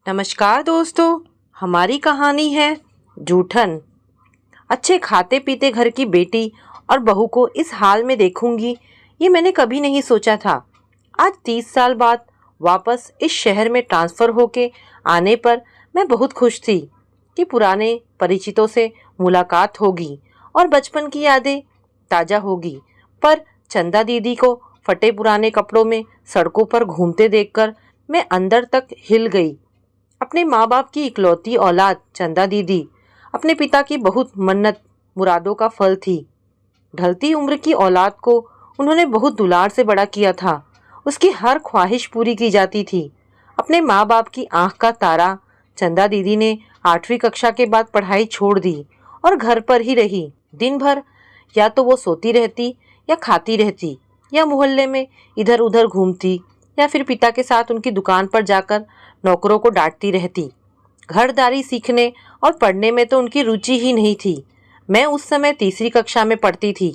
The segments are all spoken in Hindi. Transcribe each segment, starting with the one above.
नमस्कार दोस्तों, हमारी कहानी है जूठन। अच्छे खाते पीते घर की बेटी और बहू को इस हाल में देखूंगी, ये मैंने कभी नहीं सोचा था। आज 30 साल बाद वापस इस शहर में ट्रांसफ़र होके आने पर मैं बहुत खुश थी कि पुराने परिचितों से मुलाकात होगी और बचपन की यादें ताज़ा होगी। पर चंदा दीदी को फटे पुराने कपड़ों में सड़कों पर घूमते देखकर मैं अंदर तक हिल गई। अपने माँ बाप की इकलौती औलाद चंदा दीदी अपने पिता की बहुत मन्नत मुरादों का फल थी। ढलती उम्र की औलाद को उन्होंने बहुत दुलार से बड़ा किया था। उसकी हर ख्वाहिश पूरी की जाती थी। अपने माँ बाप की आंख का तारा चंदा दीदी ने 8वीं कक्षा के बाद पढ़ाई छोड़ दी और घर पर ही रही। दिन भर या तो वो सोती रहती या खाती रहती या मोहल्ले में इधर उधर घूमती या फिर पिता के साथ उनकी दुकान पर जाकर नौकरों को डांटती रहती। घरदारी सीखने और पढ़ने में तो उनकी रुचि ही नहीं थी। मैं उस समय 3री कक्षा में पढ़ती थी।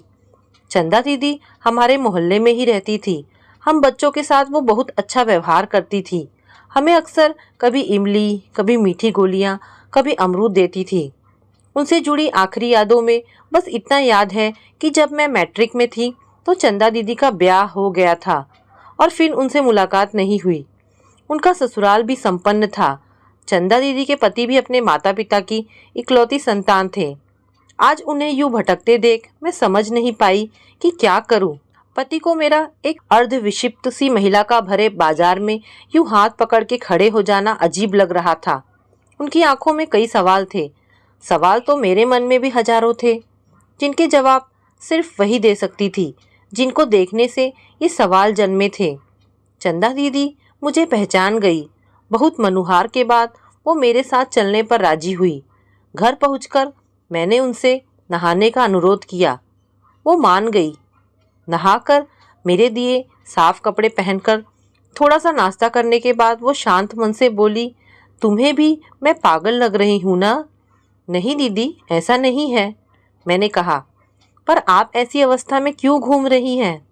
चंदा दीदी हमारे मोहल्ले में ही रहती थी। हम बच्चों के साथ वो बहुत अच्छा व्यवहार करती थी। हमें अक्सर कभी इमली, कभी मीठी गोलियां, कभी अमरूद देती थी। उनसे जुड़ी आखिरी यादों में बस इतना याद है कि जब मैं मैट्रिक में थी तो चंदा दीदी का ब्याह हो गया था और फिर उनसे मुलाकात नहीं हुई। उनका ससुराल भी संपन्न था। चंदा दीदी के पति भी अपने माता पिता की इकलौती संतान थे। आज उन्हें यूं भटकते देख मैं समझ नहीं पाई कि क्या करूं। पति को मेरा एक अर्धविक्षिप्त सी महिला का भरे बाजार में यूं हाथ पकड़ के खड़े हो जाना अजीब लग रहा था। उनकी आंखों में कई सवाल थे। सवाल तो मेरे मन में भी हजारों थे, जिनके जवाब सिर्फ वही दे सकती थी जिनको देखने से ये सवाल जन्मे थे। चंदा दीदी मुझे पहचान गई। बहुत मनुहार के बाद वो मेरे साथ चलने पर राजी हुई। घर पहुंचकर मैंने उनसे नहाने का अनुरोध किया। वो मान गई। नहाकर मेरे दिए साफ कपड़े पहनकर थोड़ा सा नाश्ता करने के बाद वो शांत मन से बोली, तुम्हें भी मैं पागल लग रही हूँ ना? नहीं दीदी, ऐसा नहीं है, मैंने कहा। पर आप ऐसी अवस्था में क्यों घूम रही हैं?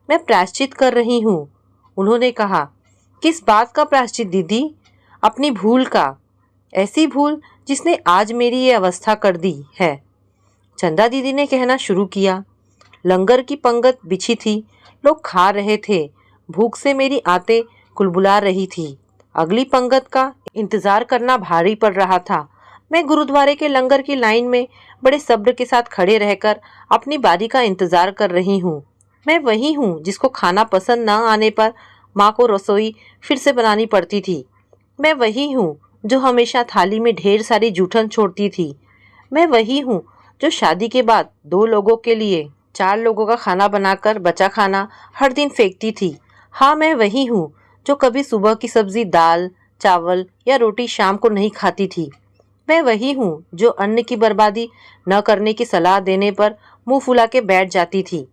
मैं प्रायश्चित कर रही हूँ, उन्होंने कहा। किस बात का प्रायश्चित दीदी? अपनी भूल का। ऐसी भूल जिसने आज मेरी ये अवस्था कर दी है, चंदा दीदी ने कहना शुरू किया। लंगर की पंगत बिछी थी, लोग खा रहे थे। भूख से मेरी आंतें कुलबुला रही थी। अगली पंगत का इंतजार करना भारी पड़ रहा था। मैं गुरुद्वारे के लंगर की लाइन में बड़े सब्र के साथ खड़े रहकर अपनी बारी का इंतजार कर रही हूँ। मैं वही हूँ जिसको खाना पसंद न आने पर माँ को रसोई फिर से बनानी पड़ती थी। मैं वही हूँ जो हमेशा थाली में ढेर सारी जूठन छोड़ती थी। मैं वही हूँ जो शादी के बाद 2 लोगों के लिए 4 लोगों का खाना बनाकर बचा खाना हर दिन फेंकती थी। हाँ, मैं वही हूँ जो कभी सुबह की सब्जी, दाल, चावल या रोटी शाम को नहीं खाती थी। मैं वही हूँ जो अन्न की बर्बादी न करने की सलाह देने पर मुंह फुला के बैठ जाती थी।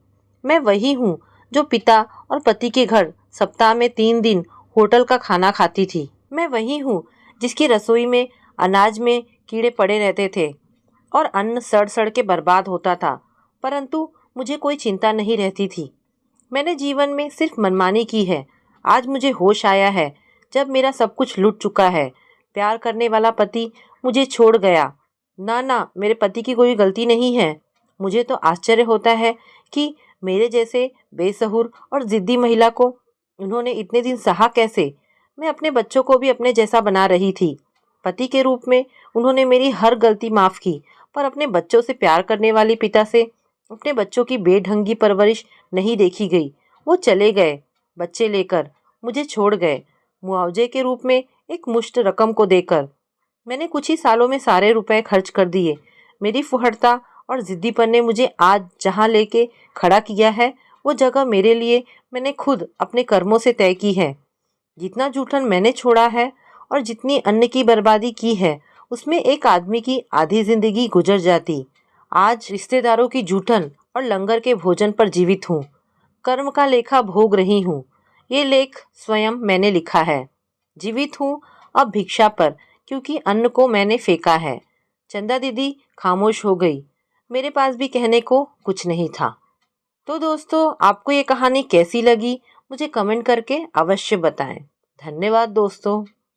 मैं वही हूँ जो पिता और पति के घर सप्ताह में 3 दिन होटल का खाना खाती थी। मैं वही हूँ जिसकी रसोई में अनाज में कीड़े पड़े रहते थे और अन्न सड़ सड़ के बर्बाद होता था, परंतु मुझे कोई चिंता नहीं रहती थी। मैंने जीवन में सिर्फ मनमानी की है। आज मुझे होश आया है जब मेरा सब कुछ लुट चुका है। प्यार करने वाला पति मुझे छोड़ गया। ना, मेरे पति की कोई गलती नहीं है। मुझे तो आश्चर्य होता है कि मेरे जैसे बेसहुर और जिद्दी महिला को उन्होंने इतने दिन सहा कैसे। मैं अपने बच्चों को भी अपने जैसा बना रही थी। पति के रूप में उन्होंने मेरी हर गलती माफ़ की, पर अपने बच्चों से प्यार करने वाले पिता से अपने बच्चों की बेढंगी परवरिश नहीं देखी गई। वो चले गए, बच्चे लेकर मुझे छोड़ गए, मुआवजे के रूप में एक मुश्त रकम को देकर। मैंने कुछ ही सालों में सारे रुपए खर्च कर दिए। मेरी फुहड़ता और जिद्दीपन ने मुझे आज जहाँ लेके खड़ा किया है, वो जगह मेरे लिए मैंने खुद अपने कर्मों से तय की है। जितना जूठन मैंने छोड़ा है और जितनी अन्न की बर्बादी की है, उसमें एक आदमी की आधी जिंदगी गुजर जाती। आज रिश्तेदारों की जूठन और लंगर के भोजन पर जीवित हूँ। कर्म का लेखा भोग रही हूँ। ये लेख स्वयं मैंने लिखा है। जीवित हूँ अब भिक्षा पर, क्योंकि अन्न को मैंने फेंका है। चंदा दीदी खामोश हो गई। मेरे पास भी कहने को कुछ नहीं था। तो दोस्तों, आपको ये कहानी कैसी लगी मुझे कमेंट करके अवश्य बताएं। धन्यवाद दोस्तों।